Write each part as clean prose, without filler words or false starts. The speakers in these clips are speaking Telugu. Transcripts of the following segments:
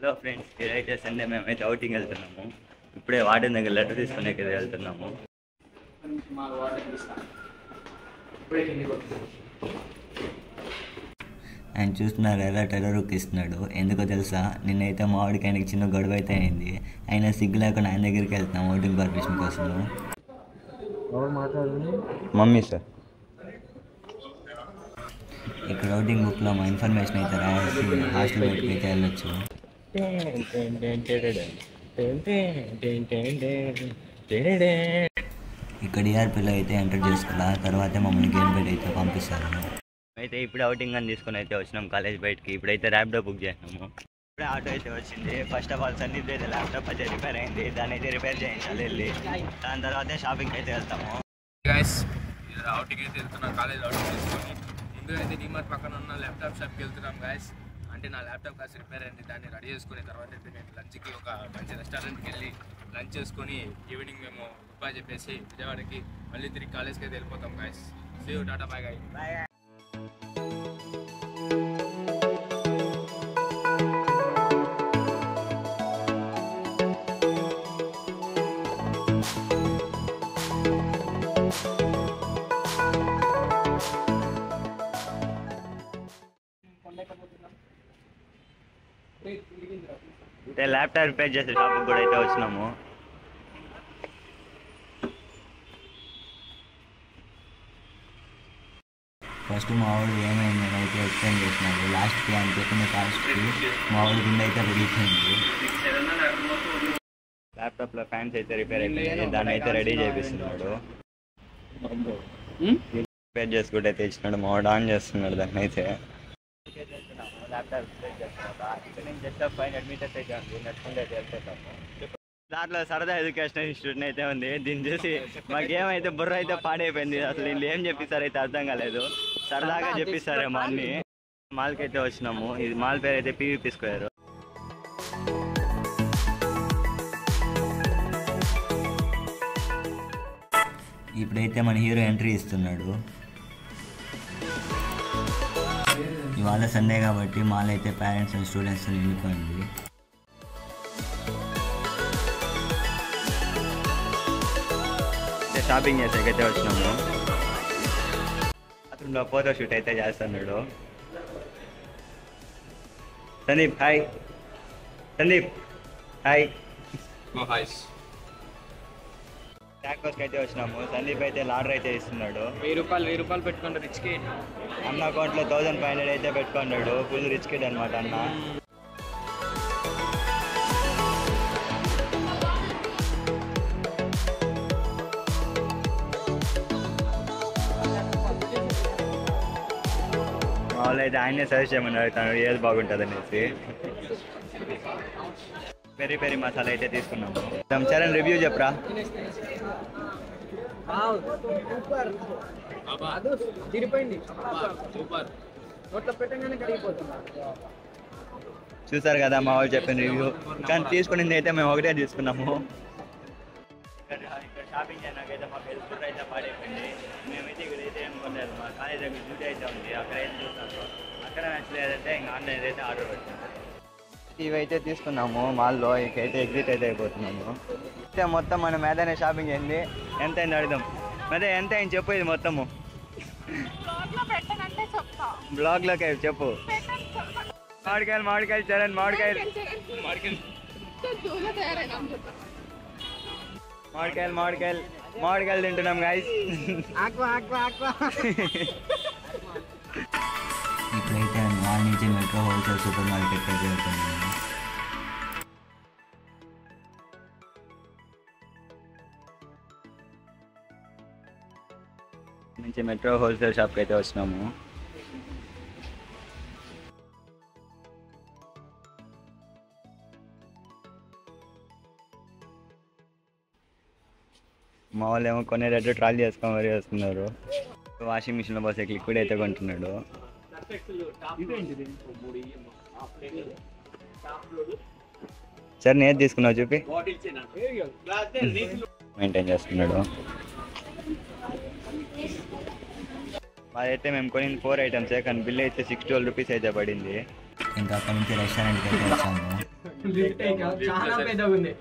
హలో ఫ్రెండ్స్, ఇదైతే సండే మేమైతే అవుటింగ్ వెళ్తున్నాము. ఇప్పుడే వార్డెన్ దగ్గర లెటర్ తీసుకునే వెళ్తున్నాము. ఆయన చూస్తున్నారు ఎలా టెర్రర్ ఇస్తున్నాడు. ఎందుకో తెలుసా, నిన్నైతే మా వాడికి ఆయనకి చిన్న గొడవ అయితే అయింది. ఆయన సిగ్గు లేకుండా ఆయన దగ్గరికి వెళ్తున్నాం ఓటింగ్ పర్మిషన్ కోసం. మమ్మీ సార్, ఇక్కడ ఓటింగ్ బుక్లో మా ఇన్ఫర్మేషన్ అయితే రాసి హాస్టల్ బయటకి అయితే వెళ్ళొచ్చు. ఇక్కడ ఈఆర్పీలో అయితే ఎంటర్ చేసుకోవాలా, తర్వాత మమ్మల్ని గేమ్ బయట అయితే పంపిస్తారు. అయితే ఇప్పుడు అవుటింగ్ అని తీసుకొని అయితే వచ్చినాం కాలేజ్ బయటకి. ఇప్పుడైతే ర్యాపిడో బుక్ చేసినాము. ఇప్పుడే ఆటో అయితే వచ్చింది. ఫస్ట్ ఆఫ్ ఆల్ సందీప్ అయితే ల్యాప్టాప్ అయితే రిపేర్ అయింది, దాన్ని అయితే రిపేర్ చేయించాలి వెళ్ళి. దాని తర్వాత షాపింగ్ అయితే వెళ్తాము. అవుటింగ్ అయితే వెళ్తున్నాం, కాలేజ్ అవుటింగ్ చేసుకొని. ముందుగా అయితే డిమార్ట్ పక్కన ఉన్న ల్యాప్టాప్ షాప్కి వెళ్తున్నాం గాయస్. అంటే నా ల్యాప్టాప్ కాస్త రిపేర్ అయింది, దాన్ని రెడీ చేసుకుని తర్వాత అయితే మేము లంచ్కి ఒక మంచి రెస్టారెంట్కి వెళ్ళి లంచ్ చేసుకొని ఈవినింగ్ మేము గుడ్ బై చెప్పేసి విజయవాడకి మళ్ళీ తిరిగి కాలేజ్కి అయితే వెళ్ళిపోతాం guys. See you, tata, bye guy. అయితే ల్యాప్టాప్ రిపేర్ చేసే షాప్కి కూడా అయితే వచ్చినాము. ఫస్ట్ మా వాడు ఏమైంది అని అయితే ఎక్స్ప్లెయిన్ చేసినాడు. లాస్ట్కి అని చెప్పిన కాస్ట్కి మా వాడి కింద అయితే పెరిగిపోయింది. ల్యాప్టాప్లో ఫ్యాన్స్ అయితే రిపేర్ అయిపోయింది, దాన్ని అయితే రెడీ చేపిస్తున్నాడు. రిపేర్ చేసుకుంటే అయితే ఇచ్చినాడు. మా వాడు ఆన్ చేస్తున్నాడు దాన్ని అయితే. ల్యాప్టాప్ రిపేర్ చేస్తున్నాడు. ఇక్కడ నుంచి జస్ట్ 500 మీటర్స్ అయితే ఉంది, నడుచుకుంటే అయితే వెళ్తాము. దాంట్లో సరదా ఎడ్యుకేషన్ ఇన్స్టిట్యూట్ అయితే ఉంది. దీన్ని చూసి మాకేమైతే బుర్ర అయితే పాడైపోయింది. అసలు వీళ్ళు ఏం చెప్పిస్తారు అయితే అర్థం కాలేదు. సరదాగా చెప్పిస్తారేమో అన్ని. మాల్కి అయితే వచ్చినాము. ఇది మాల్ పేరు అయితే పీవీపీ స్క్వేర్. ఇప్పుడైతే మన హీరో ఎంట్రీ ఇస్తున్నాడు. ఇవాళ సండే కాబట్టి మాల్ అయితే పేరెంట్స్ అండ్ స్టూడెంట్స్ నిండిపోయింది. షాపింగ్ చేసేకైతే వచ్చినాము. అతను ఫోటో షూట్ అయితే చేస్తున్నాడు. సందీప్ హాయ్. సందీప్ హాయ్. ట్యాకోస్కి అయితే వచ్చినాము. సందీప్ అయితే లాడర్ అయితే ఇస్తున్నాడు. 1000 రూపాయలు పెట్టుకోండి రిచ్ కిడ్. అన్న అకౌంట్లో 1500 అయితే పెట్టుకున్నాడు. ఫుల్ రిచ్ కిడ్ అనమాట అన్న. వాళ్ళు అయితే ఆయనే సజెస్ట్ చేయమని అడుగుతాను ఏది బాగుంటుంది అనేసి. పెరి పెరి మసాలా అయితే తీసుకున్నాము. చరణ్ రివ్యూ చెప్పరా. చూసారు కదా మా వాళ్ళు చెప్పిన రివ్యూ. కానీ తీసుకునేది అయితే మేము ఒకటే తీసుకున్నాము. ఇక్కడ షాపింగ్ చేయడానికైతే మాకు హెల్ప్ఫుల్ అయితే పాడైపోయింది. మేమైతే ఇక్కడ అయితే ఏం కొనలేదు. మా కాలేజ్ దగ్గర డ్యూటీ అయితే ఉంది, అక్కడ అయితే చూస్తాను. అక్కడ నచ్చలేదంటే ఇంకా ఆన్లైన్ అయితే ఆర్డర్ పెట్టాను. ఇవైతే తీసుకున్నాము మాల్లో. ఇకైతే ఎగ్జిట్ అయితే అయిపోతున్నాము. అయితే మొత్తం మనం ఏదైనా షాపింగ్ చేయండి. ఎంత అయింది అడుగుదాం. అదే ఎంత అయింది చెప్పు. ఇది మొత్తము బ్లాగ్లోకి చెప్పు. మామిడికాయలు మామిడికాయలు చరణ్ మామిడికాయలు మామిడికాయలు మామిడికాయలు మామిడికాయలు తింటున్నాం గాయ్స్. ఇప్పుడైతే వాళ్ళ నుంచి మెట్రో హోల్సేల్ సూపర్ మార్కెట్ అయితే వెళ్తున్నాము. నుంచి మెట్రో హోల్సేల్ షాప్కి అయితే వచ్చినాము. మా వాళ్ళు ఏమో కొనేటట్టు ట్రాలీ చేసుకొని మరీ వస్తున్నారు. వాషింగ్ మిషన్లో పోసే లిక్విడ్ అయితే కొంటున్నాడు. సార్ నేను తీసుకున్నావు చూపి. మెయింటైన్ చేస్తున్నాడు. అదైతే మేము కొని 4 ఐటమ్సే, కానీ బిల్ అయితే 612 రూపీస్ అయితే పడింది. ఇంకా అక్కడ నుంచి రెస్టారెంట్కి అయితే వచ్చాము. లిఫ్ట్ చాలా పెద్దగా ఉంది.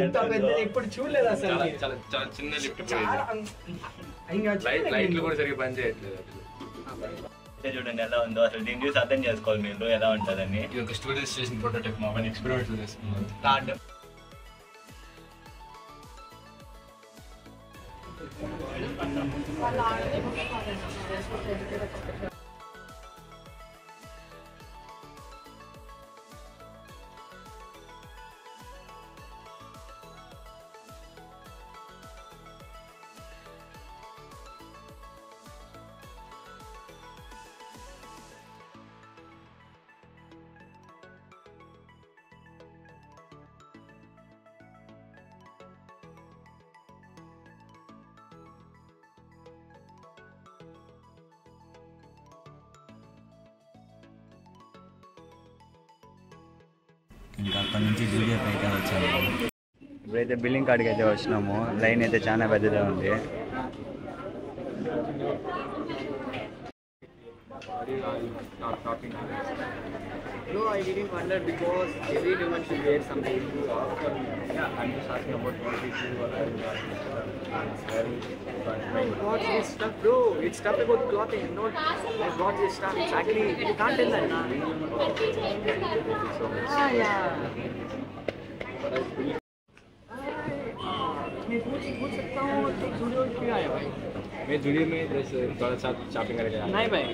ఇంత పెద్దది ఎప్పుడు చూడలేదు అసలు. చాలా చిన్న లిఫ్ట్. ఇంకా లైట్లు కూడా సరిగ్గా పని చేయట్లేదు. చూడండి ఎలా ఉందో, అసలు దీన్ని చూసి అర్థం చేసుకోవాలి మీరు ఎలా ఉంటుందని. ఇది ఒక స్టూడెంట్స్ చేసిన ప్రోటోటైప్, మా పని ఎక్స్పెరిమెంట్ చేస్తున్నారు. ఇంకా అక్కడ నుంచి జూడియోకి అయితే వచ్చాము. ఇప్పుడైతే బిల్లింగ్ కాడికి అయితే వచ్చినాము. లైన్ అయితే చాలా పెద్దగా ఉంది. No, I didn't wonder because every woman should wear something. Yeah, I'm just asking about what we do. What's this stuff, bro? It's stuff about clothing, not like what this stuff. It's actually, you can't tell that, nah. Ah, yeah. मैं पूछ सकता हूँ जूडियो क्यों आया भाई? मैं जूडियो में थोड़ा सा शॉपिंग करके आया। नहीं भाई,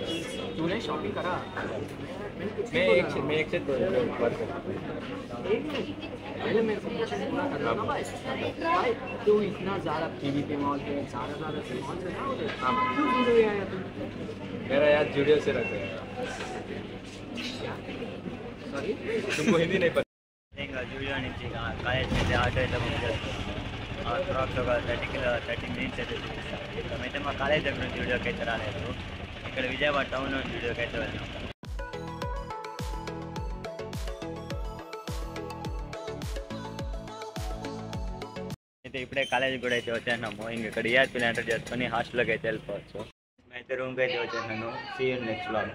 तूने शॉपिंग करा? मैं एक से पहले मेरे को पूरा करना ना भाई। भाई तू इतना ज़्यादा पीवीपी मॉल पे ज़्यादा मॉल से ना होते, क्यों जूडियो आया तू? मेरा यार जूडियो से रखते हैं। सॉरी तुमको हिंदी नहीं पता? ఇంకా జూడియో నుంచి కాలేజ్ అయితే ఆటో అయితే బుక్ చేస్తున్నాము. క్రాక్స్ ఒక 30 మినిట్స్ అయితే చూపిస్తాను. అయితే మా కాలేజ్ దగ్గర నుంచి జూడియోకి అయితే రాలేదు. ఇక్కడ విజయవాడ టౌన్ నుంచి జూడియోకి అయితే వెళ్ళాము. అయితే ఇప్పుడే కాలేజీకి కూడా అయితే వచ్చేసినాము. ఇంక ఇక్కడ ఈఆర్పీలో ఎంటర్ చేసుకొని హాస్టల్లోకి అయితే వెళ్ళిపోవచ్చు. నేనైతే రూమ్కి అయితే వచ్చేసాను. See you next vlog.